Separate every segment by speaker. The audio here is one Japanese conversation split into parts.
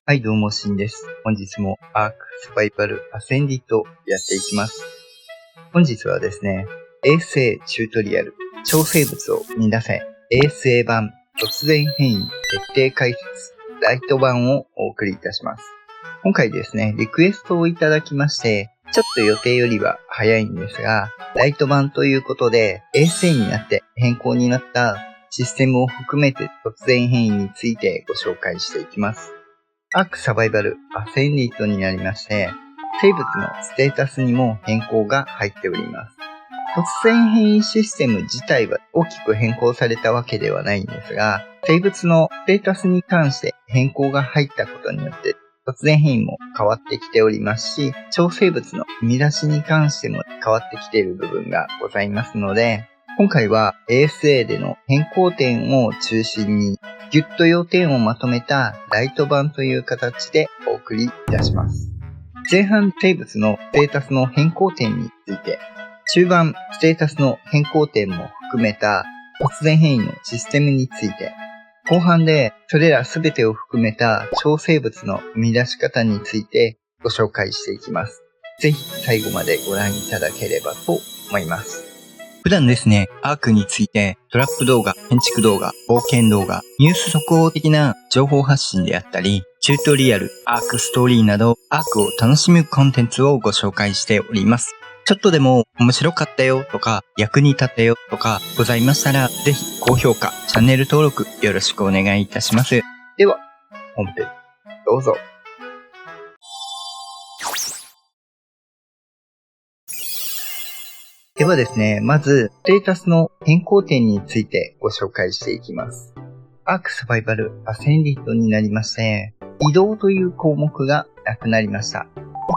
Speaker 1: はい、どうも、しんです。本日もアークサバイバルアセンディットやっていきます。本日はですね、衛星チュートリアル、超生物を見出せ、衛星版突然変異徹底解説、ライト版をお送りいたします。今回ですね、リクエストをいただきまして、ちょっと予定よりは早いんですが、ライト版ということで、衛星になって変更になったシステムを含めて突然変異についてご紹介していきます。アークサバイバルアセンディットになりまして、生物のステータスにも変更が入っております。突然変異システム自体は大きく変更されたわけではないんですが、生物のステータスに関して変更が入ったことによって突然変異も変わってきておりますし、超生物の生み出しに関しても変わってきている部分がございますので、今回は ASA での変更点を中心にギュッと要点をまとめたライト版という形でお送りいたします。前半生物のステータスの変更点について、中盤ステータスの変更点も含めた突然変異のシステムについて、後半でそれらすべてを含めた超生物の生み出し方についてご紹介していきます。ぜひ最後までご覧いただければと思います。普段ですね、アークについてトラップ動画、建築動画、冒険動画、ニュース速報的な情報発信であったり、チュートリアル、アークストーリーなど、アークを楽しむコンテンツをご紹介しております。ちょっとでも面白かったよとか、役に立ったよとかございましたら、ぜひ高評価、チャンネル登録よろしくお願いいたします。では、本編、どうぞ。ではですね、まず、ステータスの変更点についてご紹介していきます。アークサバイバルアセンディットになりまして、移動という項目がなくなりました。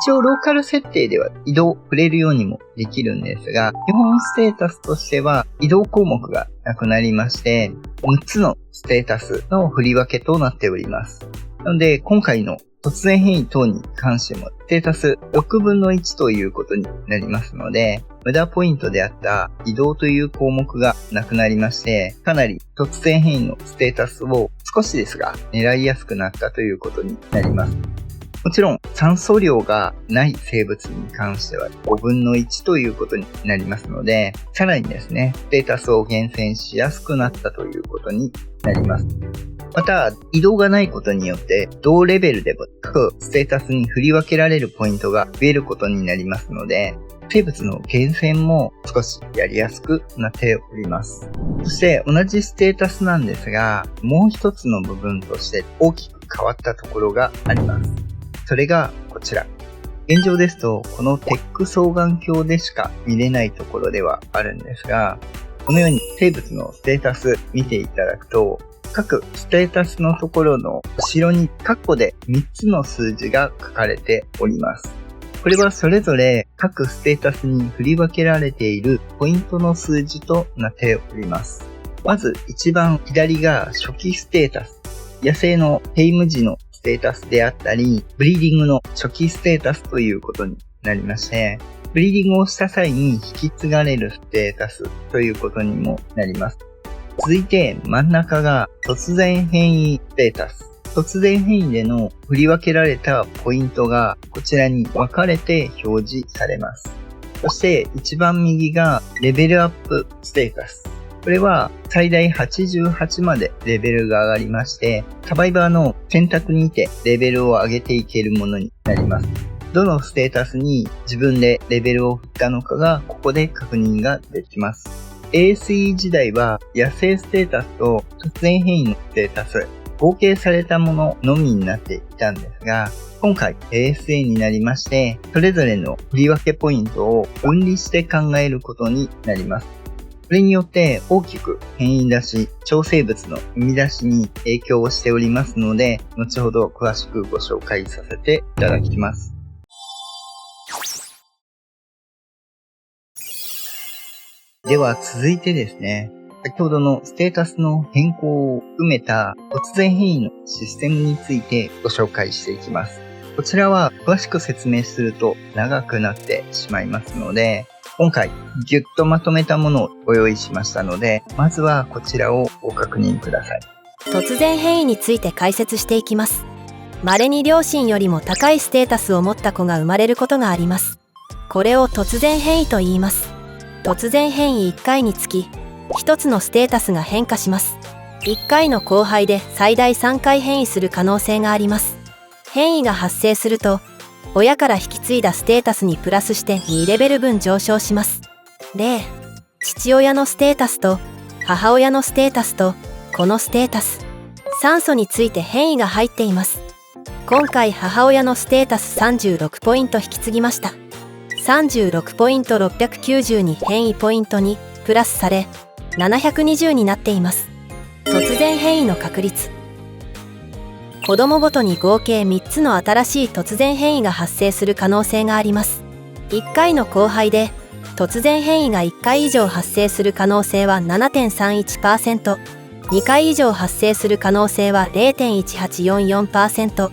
Speaker 1: 一応ローカル設定では移動触れるようにもできるんですが、基本ステータスとしては移動項目がなくなりまして、6つのステータスの振り分けとなっております。なので、今回の突然変異等に関しても、ステータス6分の1ということになりますので、無駄ポイントであった移動という項目がなくなりまして、かなり突然変異のステータスを少しですが狙いやすくなったということになります。もちろん酸素量がない生物に関しては5分の1ということになりますので、さらにですね、ステータスを厳選しやすくなったということになります。また、移動がないことによって、同レベルでも各ステータスに振り分けられるポイントが増えることになりますので、生物の厳選も少しやりやすくなっております。そして同じステータスなんですが、もう一つの部分として大きく変わったところがあります。それがこちら。現状ですと、このテック双眼鏡でしか見れないところではあるんですが、このように生物のステータス見ていただくと、各ステータスのところの後ろにカッコで3つの数字が書かれております。これはそれぞれ各ステータスに振り分けられているポイントの数字となっております。まず一番左が初期ステータス。野生のヘイム時のステータスであったり、ブリーディングの初期ステータスということになりまして、ブリーディングをした際に引き継がれるステータスということにもなります。続いて真ん中が突然変異ステータス。突然変異での振り分けられたポイントがこちらに分かれて表示されます。そして一番右がレベルアップステータス。これは最大88までレベルが上がりまして、サバイバーの選択にてレベルを上げていけるものになります。どのステータスに自分でレベルを振ったのかがここで確認ができます。ASE 時代は野生ステータスと突然変異のステータス、合計されたもののみになっていたんですが、今回 ASA になりまして、それぞれの振り分けポイントを分離して考えることになります。それによって大きく変異出し、超生物の生み出しに影響をしておりますので、後ほど詳しくご紹介させていただきます。では続いてですね、先ほどのステータスの変更を含めた突然変異のシステムについてご紹介していきます。こちらは詳しく説明すると長くなってしまいますので、今回ギュッとまとめたものをご用意しましたので、まずはこちらをご確認ください。
Speaker 2: 突然変異について解説していきます。稀に両親よりも高いステータスを持った子が生まれることがあります。これを突然変異と言います。突然変異1回につき1つのステータスが変化します。1回の交配で最大3回変異する可能性があります。変異が発生すると親から引き継いだステータスにプラスして2レベル分上昇します。例、父親のステータスと母親のステータスと子のステータス、酸素について変異が入っています。今回母親のステータス36ポイント引き継ぎました。36ポイント690に変異ポイントにプラスされ720になっています。突然変異の確率。子供ごとに合計3つの新しい突然変異が発生する可能性があります。1回の交配で突然変異が1回以上発生する可能性は 7.31%、2回以上発生する可能性は 0.1844%、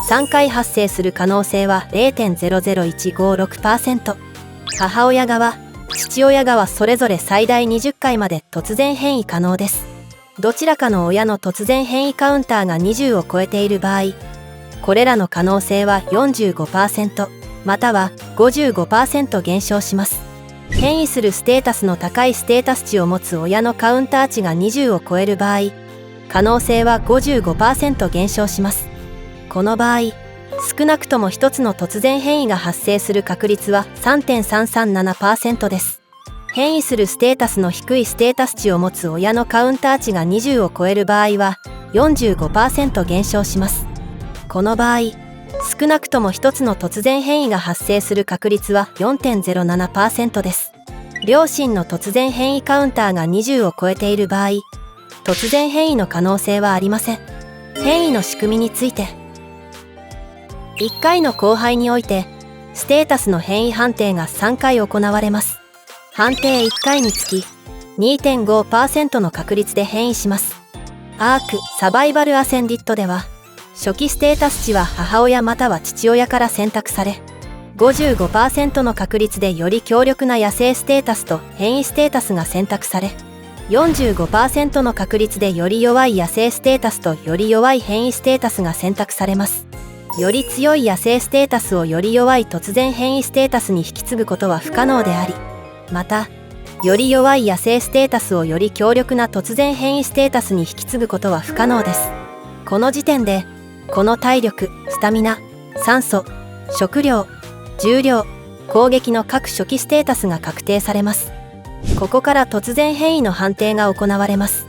Speaker 2: 3回発生する可能性は 0.00156%。母親側、父親側それぞれ最大20回まで突然変異可能です。どちらかの親の突然変異カウンターが20を超えている場合、これらの可能性は 45% または 55% 減少します。変異するステータスの高いステータス値を持つ親のカウンター値が20を超える場合、可能性は 55% 減少します。この場合、少なくとも1つの突然変異が発生する確率は 3.337% です。変異するステータスの低いステータス値を持つ親のカウンター値が20を超える場合は 45% 減少します。この場合、少なくとも1つの突然変異が発生する確率は 4.07% です。両親の突然変異カウンターが20を超えている場合、突然変異の可能性はありません。変異の仕組みについて。1回の交配において、ステータスの変異判定が3回行われます。判定1回につき 2.5% の確率で変異します。アーク・サバイバル・アセンディットでは、初期ステータス値は母親または父親から選択され、55% の確率でより強力な野生ステータスと変異ステータスが選択され、45% の確率でより弱い野生ステータスとより弱い変異ステータスが選択されます。より強い野生ステータスをより弱い突然変異ステータスに引き継ぐことは不可能であり、また、より弱い野生ステータスをより強力な突然変異ステータスに引き継ぐことは不可能です。この時点で、この体力、スタミナ、酸素、食料、重量、攻撃の各初期ステータスが確定されます。ここから突然変異の判定が行われます。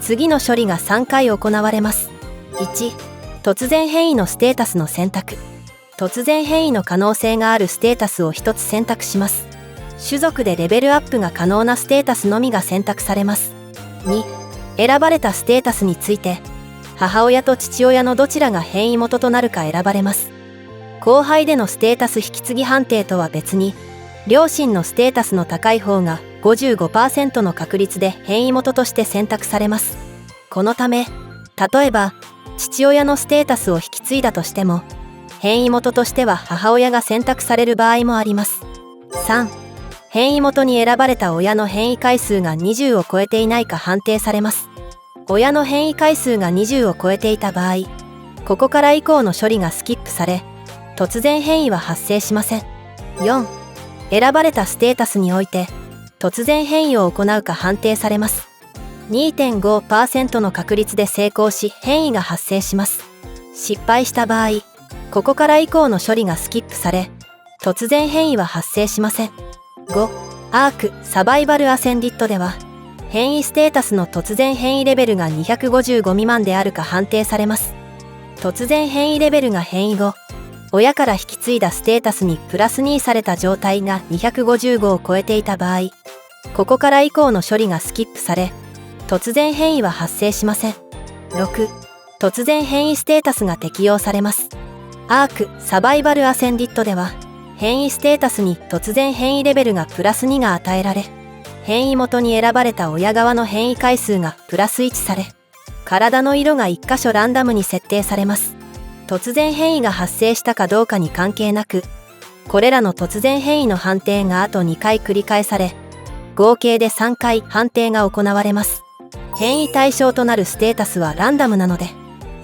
Speaker 2: 次の処理が3回行われます。1、突然変異のステータスの選択。突然変異の可能性があるステータスを1つ選択します。種族でレベルアップが可能なステータスのみが選択されます。2、選ばれたステータスについて、母親と父親のどちらが変異元となるか選ばれます。交配でのステータス引き継ぎ判定とは別に、両親のステータスの高い方が 55% の確率で変異元として選択されます。このため、例えば、父親のステータスを引き継いだとしても、変異元としては母親が選択される場合もあります。3、変異元に選ばれた親の変異回数が20を超えていないか判定されます。親の変異回数が20を超えていた場合、ここから以降の処理がスキップされ、突然変異は発生しません。4、選ばれたステータスにおいて、突然変異を行うか判定されます。2.5% の確率で成功し変異が発生します。失敗した場合、ここから以降の処理がスキップされ、突然変異は発生しません。5、アーク・サバイバル・アセンディットでは、変異ステータスの突然変異レベルが255未満であるか判定されます。突然変異レベルが変異後、親から引き継いだステータスにプラス2された状態が255を超えていた場合、ここから以降の処理がスキップされ、突然変異は発生しません。6、突然変異ステータスが適用されます。アーク・サバイバル・アセンディットでは、変異ステータスに突然変異レベルがプラス2が与えられ、変異元に選ばれた親側の変異回数がプラス1され、体の色が1箇所ランダムに設定されます。突然変異が発生したかどうかに関係なく、これらの突然変異の判定があと2回繰り返され、合計で3回判定が行われます。変異対象となるステータスはランダムなので、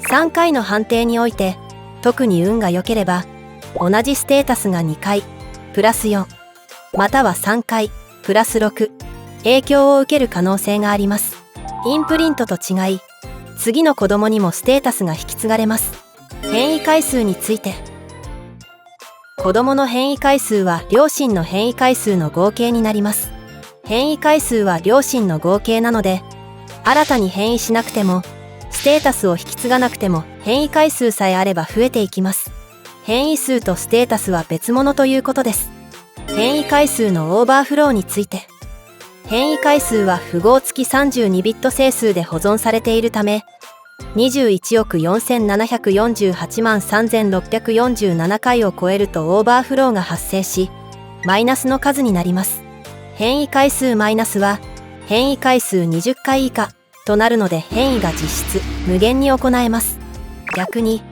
Speaker 2: 3回の判定において、特に運が良ければ、同じステータスが2回、プラス4、または3回、プラス6、影響を受ける可能性があります。インプリントと違い、次の子供にもステータスが引き継がれます。変異回数について。子供の変異回数は両親の変異回数の合計になります。変異回数は両親の合計なので、新たに変異しなくても、ステータスを引き継がなくても変異回数さえあれば増えていきます。変異数とステータスは別物ということです。変異回数のオーバーフローについて。変異回数は符号付き32ビット整数で保存されているため、21億4748万3647回を超えるとオーバーフローが発生し、マイナスの数になります。変異回数マイナスは、変異回数20回以下となるので変異が実質無限に行えます。逆に、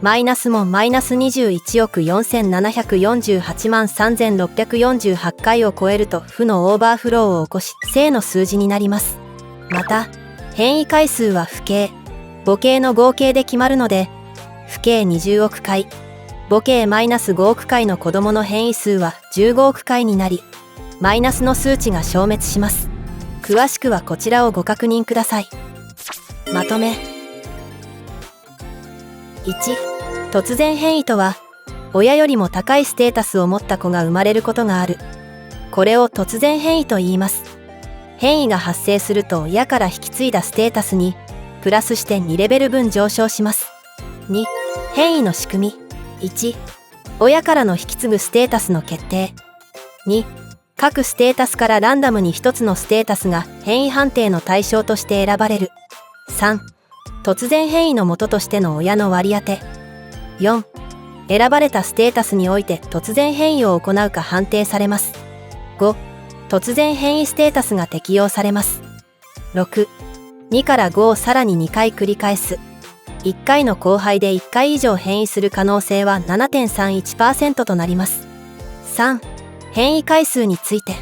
Speaker 2: マイナスもマイナス21億4748万3648回を超えると負のオーバーフローを起こし正の数字になります。また、変異回数は符形、母形の合計で決まるので、符形20億回、母形マイナス5億回の子供の変異数は15億回になり、マイナスの数値が消滅します。詳しくはこちらをご確認ください。まとめ。1、突然変異とは、親よりも高いステータスを持った子が生まれることがある。これを突然変異と言います。変異が発生すると親から引き継いだステータスに、プラスして2レベル分上昇します。2、変異の仕組み。1、親からの引き継ぐステータスの決定。2、各ステータスからランダムに1つのステータスが変異判定の対象として選ばれる。3、突然変異の元としての親の割り当て。4、選ばれたステータスにおいて突然変異を行うか判定されます。5、突然変異ステータスが適用されます。6、2から5をさらに2回繰り返す。1回の交配で1回以上変異する可能性は 7.31% となります。3、変異回数について。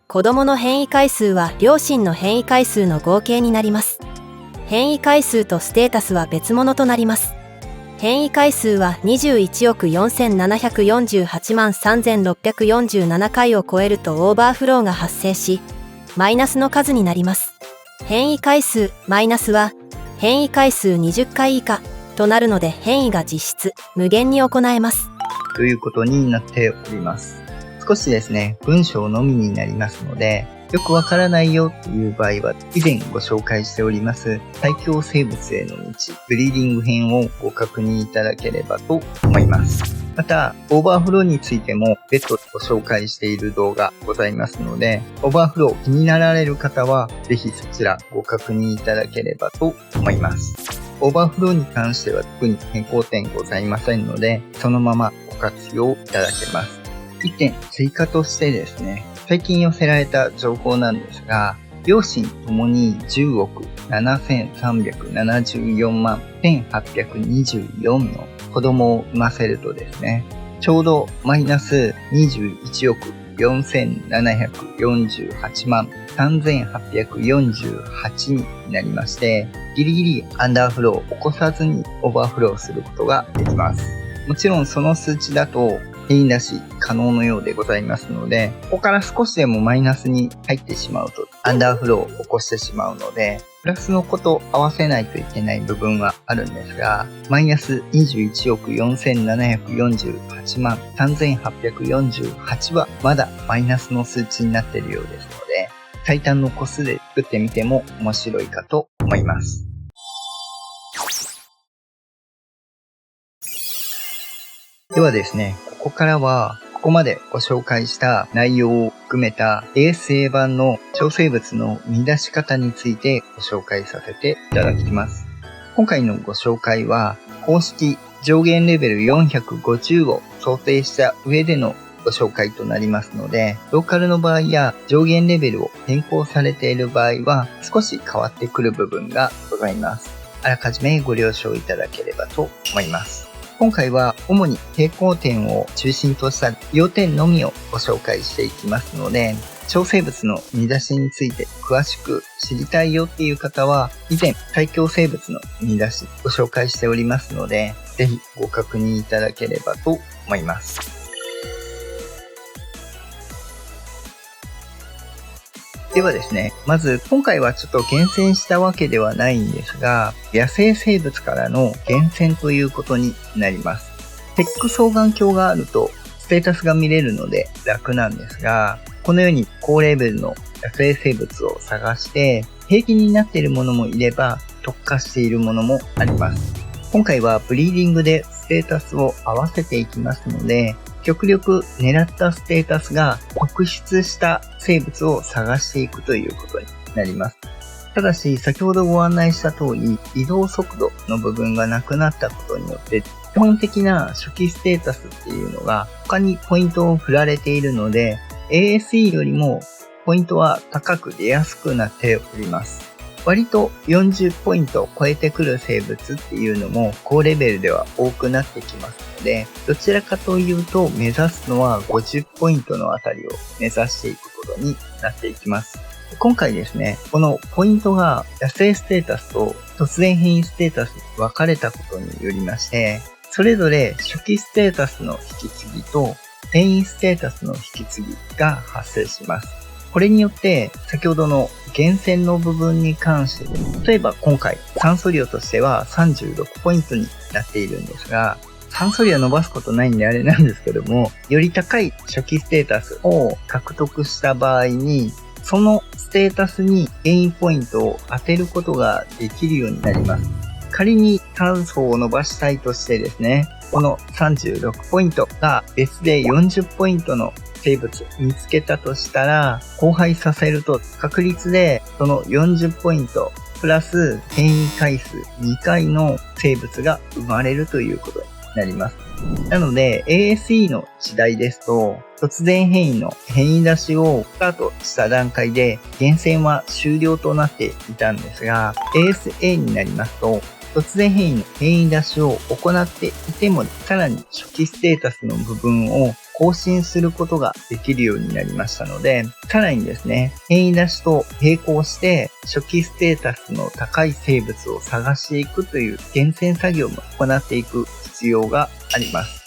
Speaker 2: 子供の変異回数は両親の変異回数の合計になります。変異回数とステータスは別物となります。変異回数は21億4748万3647回を超えるとオーバーフローが発生し、マイナスの数になります。変異回数マイナスは変異回数20回以下となるので変異が実質無限に行えます。
Speaker 1: ということになっております。少しですね、文章のみになりますので、よくわからないよという場合は、以前ご紹介しております最強生物への道、ブリーディング編をご確認いただければと思います。また、オーバーフローについても別途ご紹介している動画ございますので、オーバーフロー気になられる方は、ぜひそちらご確認いただければと思います。オーバーフローに関しては特に変更点ございませんので、そのままご活用いただけます。1点追加としてですね、最近寄せられた情報なんですが、両親ともに10億7374万1824の子供を産ませるとですね、ちょうどマイナス21億4748万3848になりまして、ギリギリアンダーフローを起こさずにオーバーフローすることができます。もちろんその数値だと変異出し可能のようでございますので、ここから少しでもマイナスに入ってしまうとアンダーフローを起こしてしまうので、プラスのこと合わせないといけない部分はあるんですが、マイナス21億4748万3848はまだマイナスの数値になっているようですので、最短の個数で作ってみても面白いかと思います。ではですね、ここからはここまでご紹介した内容を含めた ASA 版の超生物の見出し方についてご紹介させていただきます。今回のご紹介は公式上限レベル450を想定した上でのご紹介となりますので、ローカルの場合や上限レベルを変更されている場合は少し変わってくる部分がございます。あらかじめご了承いただければと思います。今回は主に平行点を中心とした要点のみをご紹介していきますので、超生物の見出しについて詳しく知りたいよっていう方は、以前最強生物の見出しご紹介しておりますので、ぜひご確認いただければと思います。ではですね、まず今回はちょっと厳選したわけではないんですが、野生生物からの厳選ということになります。テック双眼鏡があるとステータスが見れるので楽なんですが、このように高レベルの野生生物を探して、平均になっているものもいれば特化しているものもあります。今回はブリーディングでステータスを合わせていきますので、極力狙ったステータスが特出した生物を探していくということになります。ただし、先ほどご案内した通り、移動速度の部分がなくなったことによって、基本的な初期ステータスっていうのが他にポイントを振られているので、ASE よりもポイントは高く出やすくなっております。割と40ポイントを超えてくる生物っていうのも高レベルでは多くなってきますので、どちらかというと目指すのは50ポイントのあたりを目指していくことになっていきます。今回ですね、このポイントが野生ステータスと突然変異ステータスに分かれたことによりまして、それぞれ初期ステータスの引き継ぎと変異ステータスの引き継ぎが発生します。これによって先ほどの厳選の部分に関して、例えば今回酸素量としては36ポイントになっているんですが、酸素量伸ばすことないんであれなんですけども、より高い初期ステータスを獲得した場合に、そのステータスに変異ポイントを当てることができるようになります。仮に酸素を伸ばしたいとしてですね、この36ポイントが別で40ポイントの生物見つけたとしたら、交配させると確率でその40ポイントプラス変異回数2回の生物が生まれるということになります。なので ASE の時代ですと、突然変異の変異出しをスタートした段階で厳選は終了となっていたんですが、ASA になりますと、突然変異の変異出しを行っていても、さらに初期ステータスの部分を更新することができるようになりましたので、さらにですね、変異出しと並行して初期ステータスの高い生物を探していくという厳選作業も行っていく必要があります。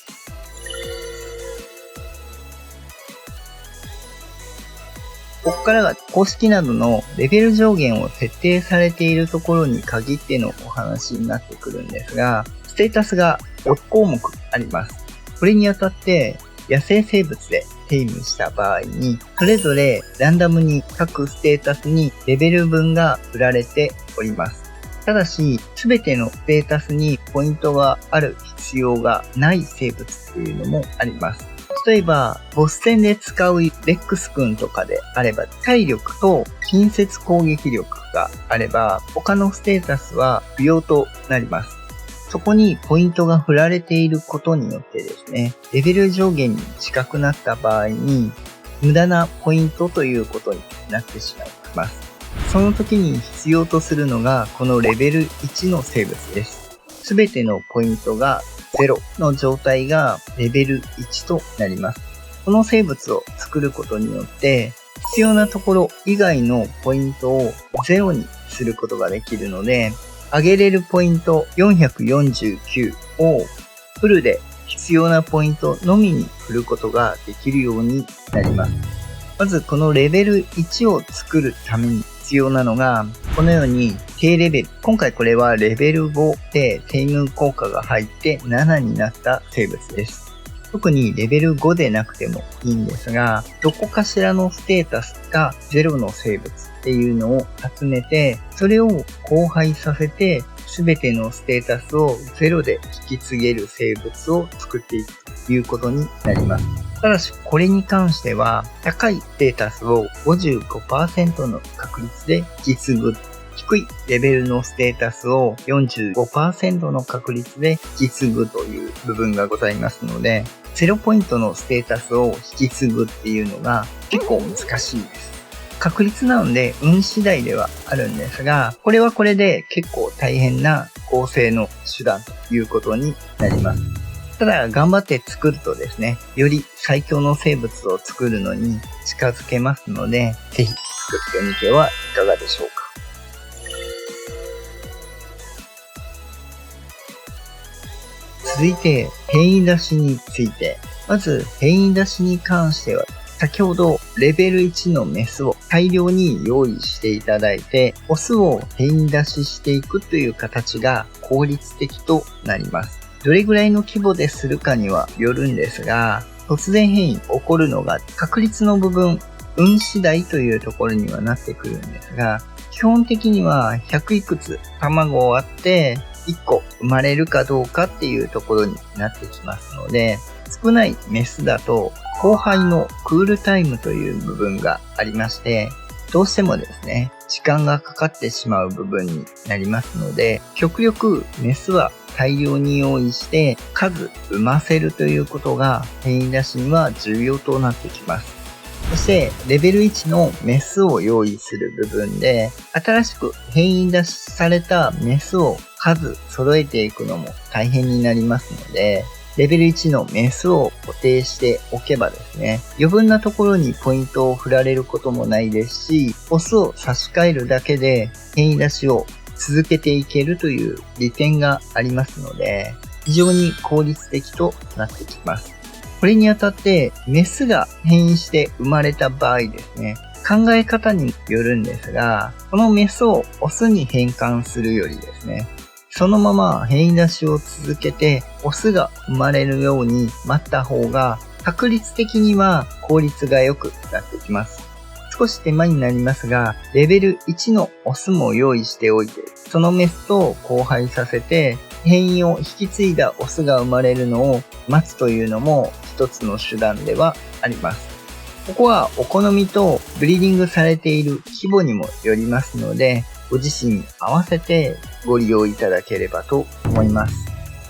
Speaker 1: ここからが公式などのレベル上限を設定されているところに限ってのお話になってくるんですが、ステータスが6項目あります。これにあたって野生生物でテイムした場合に、それぞれランダムに各ステータスにレベル分が振られております。ただし、すべてのステータスにポイントがある必要がない生物というのもあります。例えば、ボス戦で使うレックス君とかであれば、体力と近接攻撃力があれば、他のステータスは不要となります。そこにポイントが振られていることによってですね、レベル上限に近くなった場合に、無駄なポイントということになってしまいます。その時に必要とするのが、このレベル1の生物です。すべてのポイントが0の状態がレベル1となります。この生物を作ることによって、必要なところ以外のポイントを0にすることができるので、上げれるポイント449をフルで必要なポイントのみに振ることができるようになります。まずこのレベル1を作るために必要なのが、このように低レベル。今回これはレベル5で低群効果が入って7になった生物です。特にレベル5でなくてもいいんですが、どこかしらのステータスが0の生物っていうのを集めて、それを交配させて、すべてのステータスを0で引き継げる生物を作っていくということになります。ただし、これに関しては、高いステータスを 55% の確率で引き継ぐ。低いレベルのステータスを 45% の確率で引き継ぐという部分がございますので、0ポイントのステータスを引き継ぐっていうのが結構難しいです。確率なので運次第ではあるんですが、これはこれで結構大変な構成の手段ということになります。ただ頑張って作るとですね、より最強の生物を作るのに近づけますので、ぜひ作ってみてはいかがでしょうか。続いて変異出しについて。まず変異出しに関しては、先ほどレベル1のメスを大量に用意していただいて、オスを変異出ししていくという形が効率的となります。どれぐらいの規模でするかにはよるんですが、突然変異起こるのが確率の部分、運次第というところにはなってくるんですが、基本的には100いくつ卵を割って1個生まれるかどうかっていうところになってきますので、少ないメスだと交配のクールタイムという部分がありまして、どうしてもですね、時間がかかってしまう部分になりますので、極力メスは大量に用意して数産ませるということが変異出しには重要となってきます。そしてレベル1のメスを用意する部分で、新しく変異出しされたメスを数揃えていくのも大変になりますので、レベル1のメスを固定しておけばですね、余分なところにポイントを振られることもないですし、オスを差し替えるだけで変異出しを続けていけるという利点がありますので、非常に効率的となってきます。これにあたってメスが変異して生まれた場合ですね、考え方によるんですが、このメスをオスに変換するよりですね、そのまま変異出しを続けてオスが生まれるように待った方が確率的には効率が良くなってきます。少し手間になりますが、レベル1のオスも用意しておいて、そのメスと交配させて変異を引き継いだオスが生まれるのを待つというのも一つの手段ではあります。ここはお好みとブリーディングされている規模にもよりますので、ご自身に合わせてご利用いただければと思います。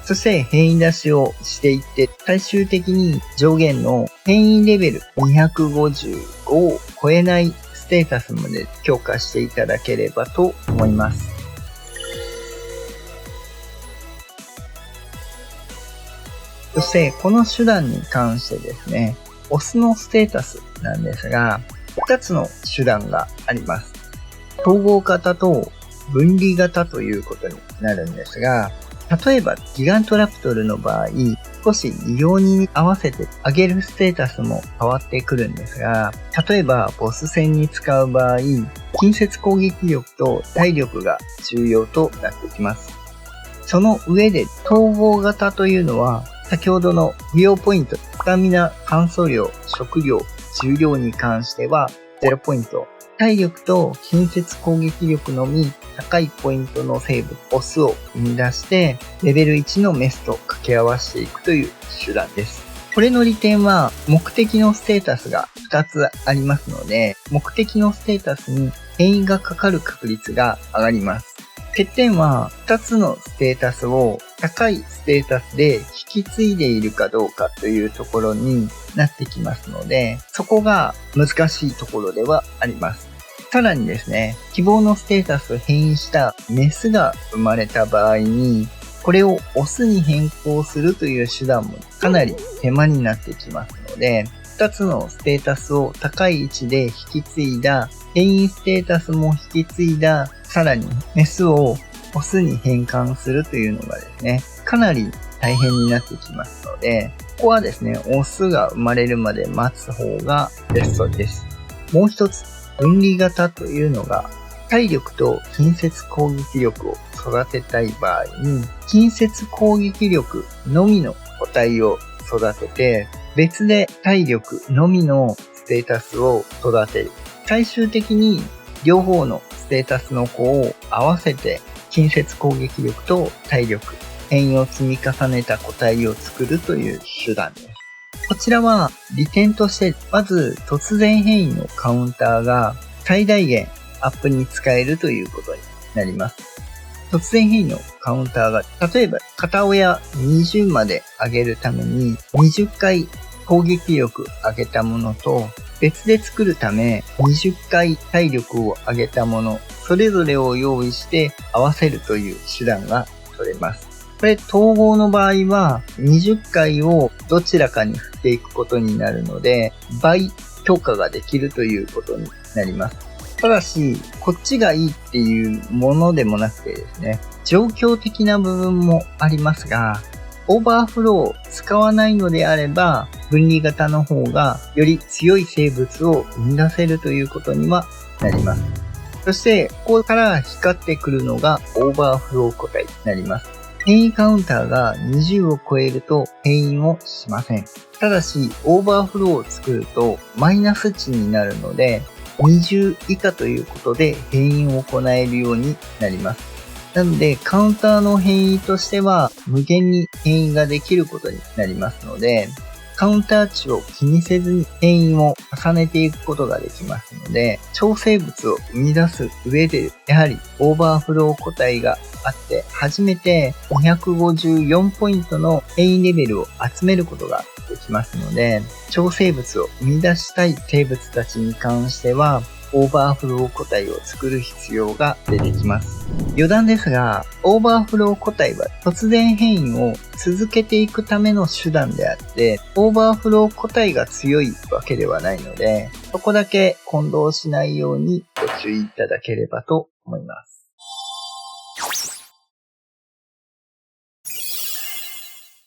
Speaker 1: そして変異出しをしていって、最終的に上限の変異レベル255を超えないステータスまで強化していただければと思います。そしてこの手段に関してですね、オスのステータスなんですが、2つの手段があります。統合型と分離型ということになるんですが、例えばギガントラプトルの場合、少し利用に合わせて上げるステータスも変わってくるんですが、例えばボス戦に使う場合、近接攻撃力と体力が重要となってきます。その上で統合型というのは、先ほどの不要ポイント、スタミナ、酸素量、食料、重量に関しては0ポイント。体力と近接攻撃力のみ高いポイントの生物、オスを生み出して、レベル1のメスと掛け合わせていくという手段です。これの利点は、目的のステータスが2つありますので、目的のステータスに変異がかかる確率が上がります。欠点は、2つのステータスを高いステータスで引き継いでいるかどうかというところになってきますので、そこが難しいところではあります。さらにですね、希望のステータスを変異したメスが生まれた場合に、これをオスに変更するという手段もかなり手間になってきますので、2つのステータスを高い位置で引き継いだ、変異ステータスも引き継いだ、さらにメスをオスに変換するというのがですね、かなり大変になってきますので、ここはですね、オスが生まれるまで待つ方がベストです。もう一つ、分離型というのが、体力と近接攻撃力を育てたい場合に、近接攻撃力のみの個体を育てて、別で体力のみのステータスを育てる。最終的に両方のステータスの子を合わせて、近接攻撃力と体力、変異を積み重ねた個体を作るという手段です。こちらは利点として、まず突然変異のカウンターが最大限アップに使えるということになります。突然変異のカウンターが、例えば片親20まで上げるために20回攻撃力上げたものと、別で作るため20回体力を上げたもの、それぞれを用意して合わせるという手段が取れます。これ統合の場合は20回をどちらかに振っていくことになるので、倍強化ができるということになります。ただし、こっちがいいっていうものでもなくてですね、状況的な部分もありますが、オーバーフローを使わないのであれば、分離型の方がより強い生物を生み出せるということにはなります。そして、ここから光ってくるのがオーバーフロー個体になります。変異カウンターが20を超えると変異をしません。ただし、オーバーフローを作るとマイナス値になるので、20以下ということで変異を行えるようになります。なので、カウンターの変異としては無限に変異ができることになりますので、カウンター値を気にせずに変異を重ねていくことができますので、超生物を生み出す上で、やはりオーバーフロー個体があって、初めて554ポイントの変異レベルを集めることができますので、超生物を生み出したい生物たちに関しては、オーバーフロー個体を作る必要が出てきます。余談ですが、オーバーフロー個体は突然変異を続けていくための手段であって、オーバーフロー個体が強いわけではないので、そこだけ混同しないようにご注意いただければと思います。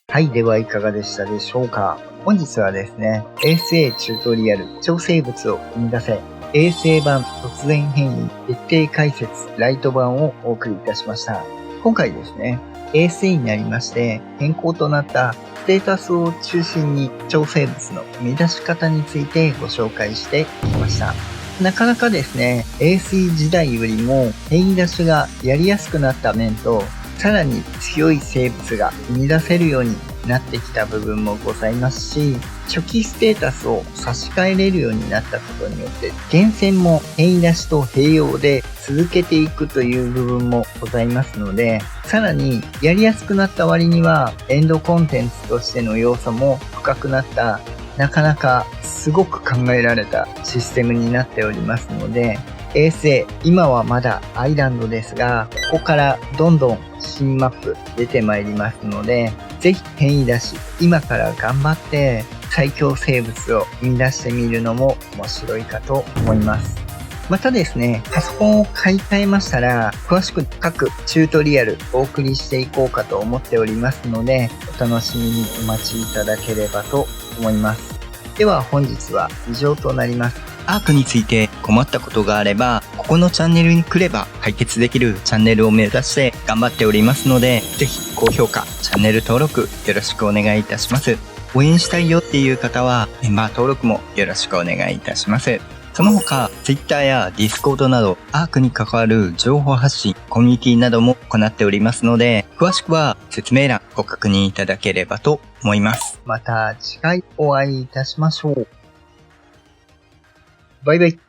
Speaker 1: はい、ではいかがでしたでしょうか。本日はですね、ASA チュートリアル超生物を生み出せASA 版突然変異徹底解説ライト版をお送りいたしました。今回ですね、ASA になりまして変更となったステータスを中心に超生物の生み出し方についてご紹介していきました。なかなかですね、ASA 時代よりも変異出しがやりやすくなった面と、さらに強い生物が生み出せるようになってきた部分もございますし、初期ステータスを差し替えれるようになったことによって、厳選も変異出しと併用で続けていくという部分もございますので、さらにやりやすくなった割には、エンドコンテンツとしての要素も深くなった、なかなかすごく考えられたシステムになっておりますので、ASA、今はまだアイランドですが、ここからどんどん新マップ出てまいりますので、ぜひ変異出し、今から頑張って最強生物を生み出してみるのも面白いかと思います。またですね、パソコンを買い替えましたら、詳しく各チュートリアルお送りしていこうかと思っておりますので、お楽しみにお待ちいただければと思います。では本日は以上となります。アークについて困ったことがあれば、ここのチャンネルに来れば解決できるチャンネルを目指して頑張っておりますので、ぜひ高評価、チャンネル登録よろしくお願いいたします。応援したいよっていう方はメンバー登録もよろしくお願いいたします。その他、Twitter や Discord などアークに関わる情報発信、コミュニティなども行っておりますので、詳しくは説明欄ご確認いただければと思います。また次回お会いいたしましょう。バイバイ。